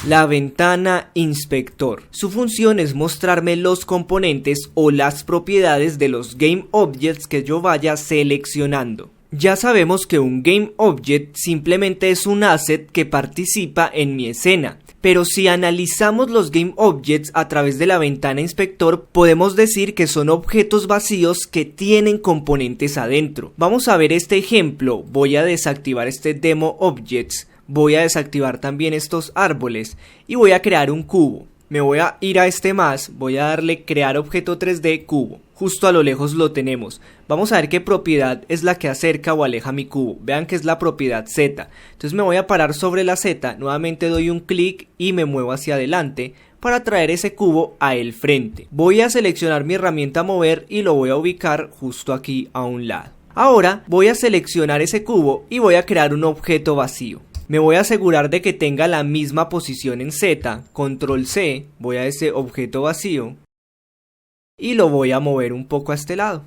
La ventana inspector. Su función es mostrarme los componentes o las propiedades de los GameObjects que yo vaya seleccionando. Ya sabemos que un GameObject simplemente es un asset que participa en mi escena. Pero si analizamos los GameObjects a través de la ventana inspector, podemos decir que son objetos vacíos que tienen componentes adentro. Vamos a ver este ejemplo. Voy a desactivar este DemoObjects. Voy a desactivar también estos árboles y voy a crear un cubo. Me voy a ir a este más, voy a darle crear objeto 3D cubo. Justo a lo lejos lo tenemos. Vamos a ver qué propiedad es la que acerca o aleja mi cubo. Vean que es la propiedad Z. Entonces me voy a parar sobre la Z, nuevamente doy un clic y me muevo hacia adelante para traer ese cubo a el frente. Voy a seleccionar mi herramienta mover y lo voy a ubicar justo aquí a un lado. Ahora voy a seleccionar ese cubo y voy a crear un objeto vacío. Me voy a asegurar de que tenga la misma posición en Z, control C, voy a ese objeto vacío y lo voy a mover un poco a este lado.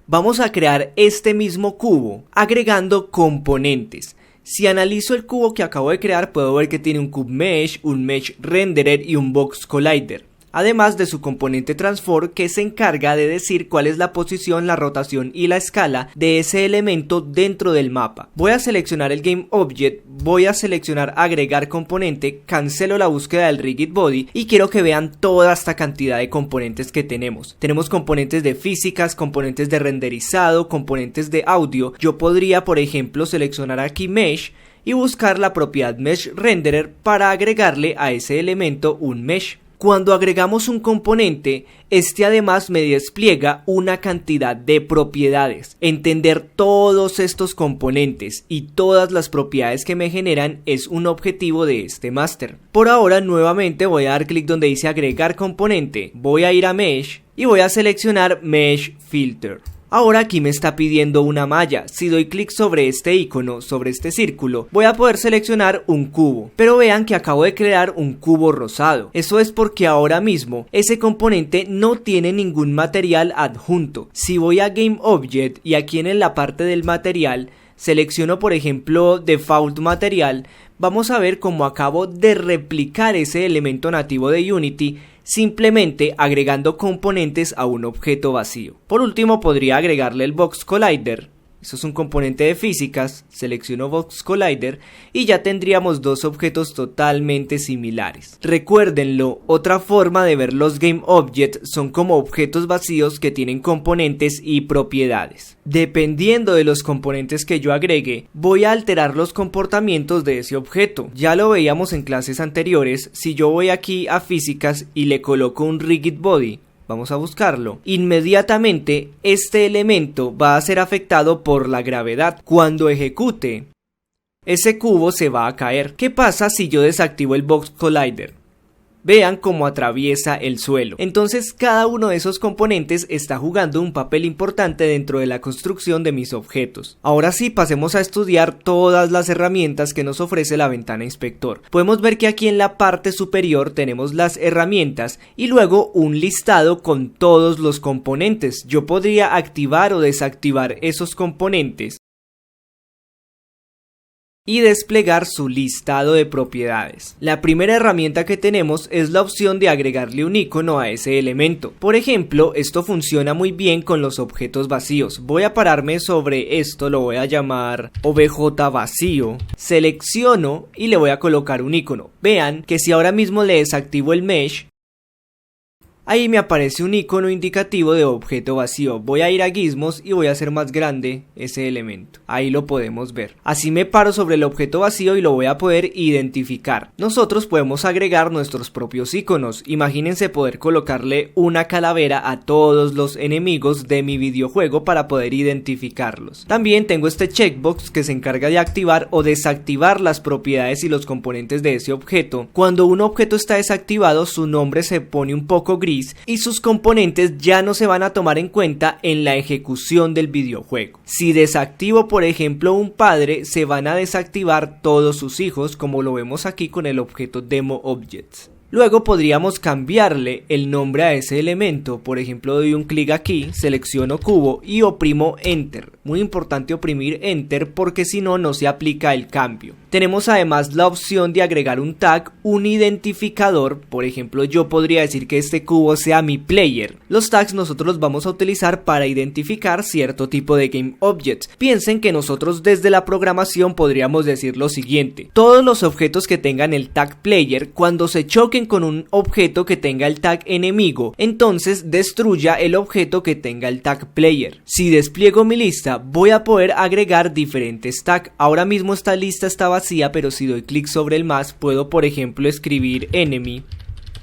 Vamos a crear este mismo cubo agregando componentes. Si analizo el cubo que acabo de crear, puedo ver que tiene un CubeMesh, un Mesh Renderer y un Box Collider. Además de su componente Transform, que se encarga de decir cuál es la posición, la rotación y la escala de ese elemento dentro del mapa. Voy a seleccionar el GameObject, voy a seleccionar agregar componente, cancelo la búsqueda del Rigid Body y quiero que vean toda esta cantidad de componentes que tenemos. Tenemos componentes de físicas, componentes de renderizado, componentes de audio. Yo podría, por ejemplo, seleccionar aquí Mesh y buscar la propiedad Mesh Renderer para agregarle a ese elemento un Mesh. Cuando agregamos un componente, este además me despliega una cantidad de propiedades. Entender todos estos componentes y todas las propiedades que me generan es un objetivo de este máster. Por ahora nuevamente voy a dar clic donde dice agregar componente, voy a ir a Mesh y voy a seleccionar Mesh Filter. Ahora aquí me está pidiendo una malla. Si doy clic sobre este icono, sobre este círculo, voy a poder seleccionar un cubo. Pero vean que acabo de crear un cubo rosado. Eso es porque ahora mismo ese componente no tiene ningún material adjunto. Si voy a GameObject y aquí en la parte del material selecciono por ejemplo Default Material, vamos a ver cómo acabo de replicar ese elemento nativo de Unity simplemente agregando componentes a un objeto vacío. Por último podría agregarle el Box Collider. Eso es un componente de físicas, selecciono Box Collider y ya tendríamos dos objetos totalmente similares. Recuérdenlo, otra forma de ver los GameObjects son como objetos vacíos que tienen componentes y propiedades. Dependiendo de los componentes que yo agregue, voy a alterar los comportamientos de ese objeto. Ya lo veíamos en clases anteriores, si yo voy aquí a físicas y le coloco un Rigid Body, vamos a buscarlo. Inmediatamente este elemento va a ser afectado por la gravedad. Cuando ejecute, ese cubo se va a caer. ¿Qué pasa si yo desactivo el Box Collider? Vean cómo atraviesa el suelo. Entonces cada uno de esos componentes está jugando un papel importante dentro de la construcción de mis objetos. Ahora sí, pasemos a estudiar todas las herramientas que nos ofrece la ventana inspector. Podemos ver que aquí en la parte superior tenemos las herramientas y luego un listado con todos los componentes. Yo podría activar o desactivar esos componentes y desplegar su listado de propiedades. La primera herramienta que tenemos es la opción de agregarle un icono a ese elemento. Por ejemplo, esto funciona muy bien con los objetos vacíos. Voy a pararme sobre esto, lo voy a llamar OBJ vacío. Selecciono y le voy a colocar un icono. Vean que si ahora mismo le desactivo el mesh, ahí me aparece un icono indicativo de objeto vacío. Voy a ir a Gizmos y voy a hacer más grande ese elemento. Ahí lo podemos ver. Así me paro sobre el objeto vacío y lo voy a poder identificar. Nosotros podemos agregar nuestros propios iconos. Imagínense poder colocarle una calavera a todos los enemigos de mi videojuego para poder identificarlos. También tengo este checkbox que se encarga de activar o desactivar las propiedades y los componentes de ese objeto. Cuando un objeto está desactivado, su nombre se pone un poco gris y sus componentes ya no se van a tomar en cuenta en la ejecución del videojuego. Si desactivo por ejemplo un padre, se van a desactivar todos sus hijos, como lo vemos aquí con el objeto DemoObjects. Luego podríamos cambiarle el nombre a ese elemento, por ejemplo doy un clic aquí, selecciono cubo y oprimo Enter. Muy importante oprimir Enter porque si no, no se aplica el cambio. Tenemos además la opción de agregar un tag, un identificador, por ejemplo yo podría decir que este cubo sea mi player. Los tags nosotros los vamos a utilizar para identificar cierto tipo de Game Objects. Piensen que nosotros desde la programación podríamos decir lo siguiente: todos los objetos que tengan el tag player, cuando se choquen con un objeto que tenga el tag enemigo, entonces destruya el objeto que tenga el tag player. Si despliego mi lista, voy a poder agregar diferentes tags. Ahora mismo esta lista está vacía, pero si doy clic sobre el más, puedo por ejemplo escribir enemy,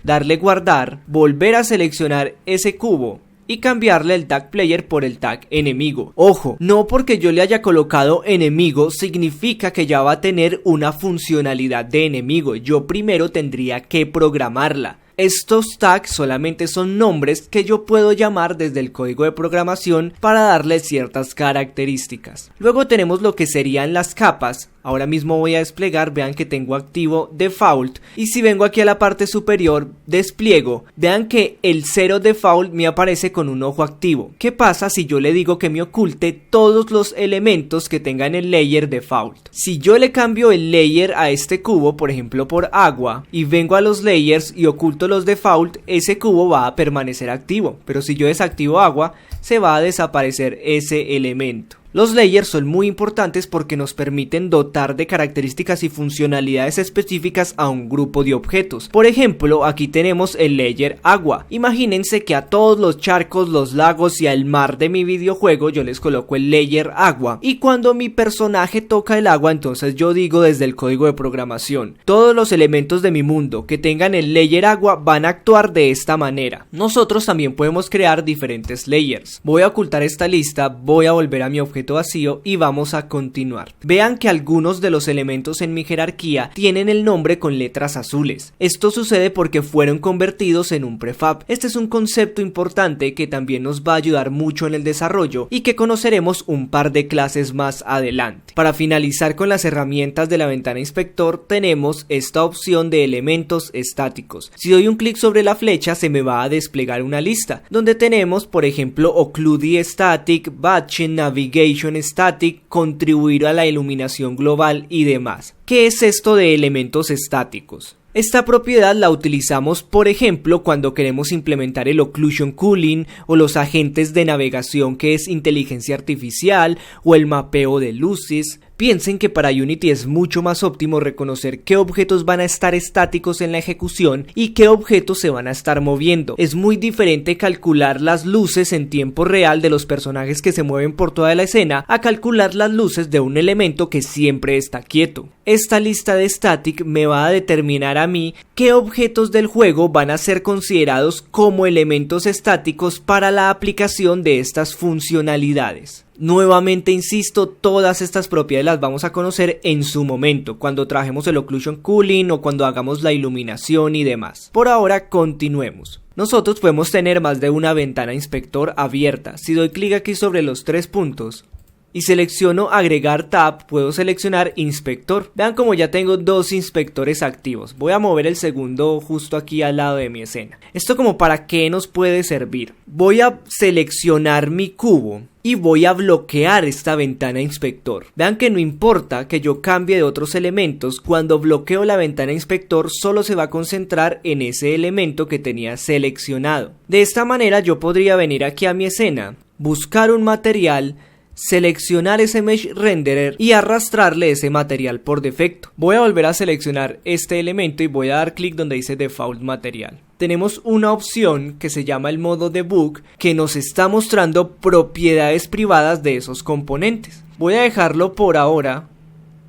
darle guardar, volver a seleccionar ese cubo y cambiarle el tag player por el tag enemigo. Ojo, no porque yo le haya colocado enemigo significa que ya va a tener una funcionalidad de enemigo. Yo primero tendría que programarla. Estos tags solamente son nombres que yo puedo llamar desde el código de programación para darle ciertas características. Luego tenemos lo que serían las capas. Ahora mismo voy a desplegar, vean que tengo activo default y si vengo aquí a la parte superior despliego, vean que el 0 default me aparece con un ojo activo. ¿Qué pasa si yo le digo que me oculte todos los elementos que tengan el layer default? Si yo le cambio el layer a este cubo, por ejemplo por agua, y vengo a los layers y oculto los default, ese cubo va a permanecer activo, pero si yo desactivo agua, se va a desaparecer ese elemento. Los layers son muy importantes porque nos permiten dotar de características y funcionalidades específicas a un grupo de objetos. Por ejemplo, aquí tenemos el layer agua. Imagínense que a todos los charcos, los lagos y al mar de mi videojuego yo les coloco el layer agua. Y cuando mi personaje toca el agua, entonces yo digo desde el código de programación: todos los elementos de mi mundo que tengan el layer agua van a actuar de esta manera. Nosotros también podemos crear diferentes layers. Voy a ocultar esta lista, voy a volver a mi objeto vacío y vamos a continuar. Vean que algunos de los elementos en mi jerarquía tienen el nombre con letras azules. Esto sucede porque fueron convertidos en un prefab. Este es un concepto importante que también nos va a ayudar mucho en el desarrollo y que conoceremos un par de clases más adelante. Para finalizar con las herramientas de la ventana inspector, tenemos esta opción de elementos estáticos. Si doy un clic sobre la flecha, se me va a desplegar una lista donde tenemos, por ejemplo, Occlude Static, Batching, Navigation Static, contribuir a la iluminación global y demás. ¿Qué es esto de elementos estáticos? Esta propiedad la utilizamos, por ejemplo, cuando queremos implementar el Occlusion Cooling o los agentes de navegación que es inteligencia artificial o el mapeo de luces. Piensen que para Unity es mucho más óptimo reconocer qué objetos van a estar estáticos en la ejecución y qué objetos se van a estar moviendo. Es muy diferente calcular las luces en tiempo real de los personajes que se mueven por toda la escena a calcular las luces de un elemento que siempre está quieto. Esta lista de static me va a determinar a mí qué objetos del juego van a ser considerados como elementos estáticos para la aplicación de estas funcionalidades. Nuevamente insisto, todas estas propiedades las vamos a conocer en su momento, cuando trabajemos el Occlusion Cooling o cuando hagamos la iluminación y demás. Por ahora continuemos. Nosotros podemos tener más de una ventana inspector abierta. Si doy clic aquí sobre los 3 puntos y selecciono agregar tab, puedo seleccionar inspector. Vean como ya tengo 2 inspectores activos. Voy a mover el segundo justo aquí al lado de mi escena. ¿Esto como para qué nos puede servir? Voy a seleccionar mi cubo y voy a bloquear esta ventana inspector. Vean que no importa que yo cambie de otros elementos, cuando bloqueo la ventana inspector solo se va a concentrar en ese elemento que tenía seleccionado. De esta manera yo podría venir aquí a mi escena, buscar un material, seleccionar ese Mesh Renderer y arrastrarle ese material por defecto. Voy a volver a seleccionar este elemento y voy a dar clic donde dice Default Material. Tenemos una opción que se llama el modo debug que nos está mostrando propiedades privadas de esos componentes. Voy a dejarlo por ahora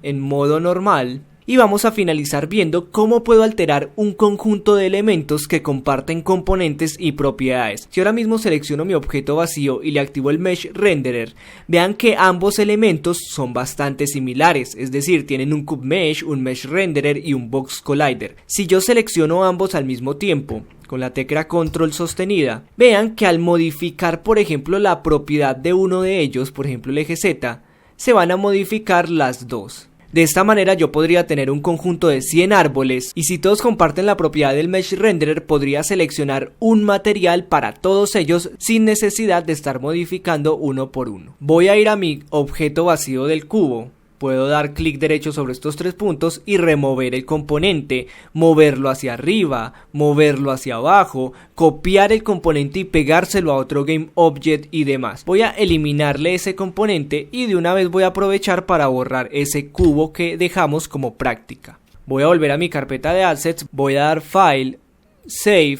en modo normal y vamos a finalizar viendo cómo puedo alterar un conjunto de elementos que comparten componentes y propiedades. Si ahora mismo selecciono mi objeto vacío y le activo el Mesh Renderer, vean que ambos elementos son bastante similares, es decir, tienen un Cube Mesh, un Mesh Renderer y un Box Collider. Si yo selecciono ambos al mismo tiempo, con la tecla control sostenida, vean que al modificar por ejemplo la propiedad de uno de ellos, por ejemplo el eje Z, se van a modificar las dos. De esta manera yo podría tener un conjunto de 100 árboles y si todos comparten la propiedad del Mesh Renderer podría seleccionar un material para todos ellos sin necesidad de estar modificando uno por uno. Voy a ir a mi objeto vacío del cubo. Puedo dar clic derecho sobre estos 3 puntos y remover el componente, moverlo hacia arriba, moverlo hacia abajo, copiar el componente y pegárselo a otro GameObject y demás. Voy a eliminarle ese componente y de una vez voy a aprovechar para borrar ese cubo que dejamos como práctica. Voy a volver a mi carpeta de assets, voy a dar File, Save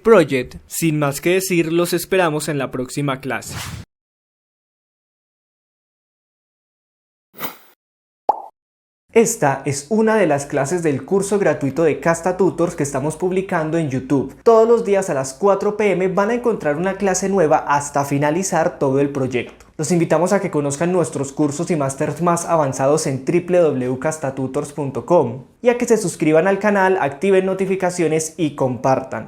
Project. Sin más que decir, los esperamos en la próxima clase. Esta es una de las clases del curso gratuito de Casta Tutors que estamos publicando en YouTube. Todos los días a las 4 p.m. van a encontrar una clase nueva hasta finalizar todo el proyecto. Los invitamos a que conozcan nuestros cursos y másters más avanzados en www.castatutors.com y a que se suscriban al canal, activen notificaciones y compartan.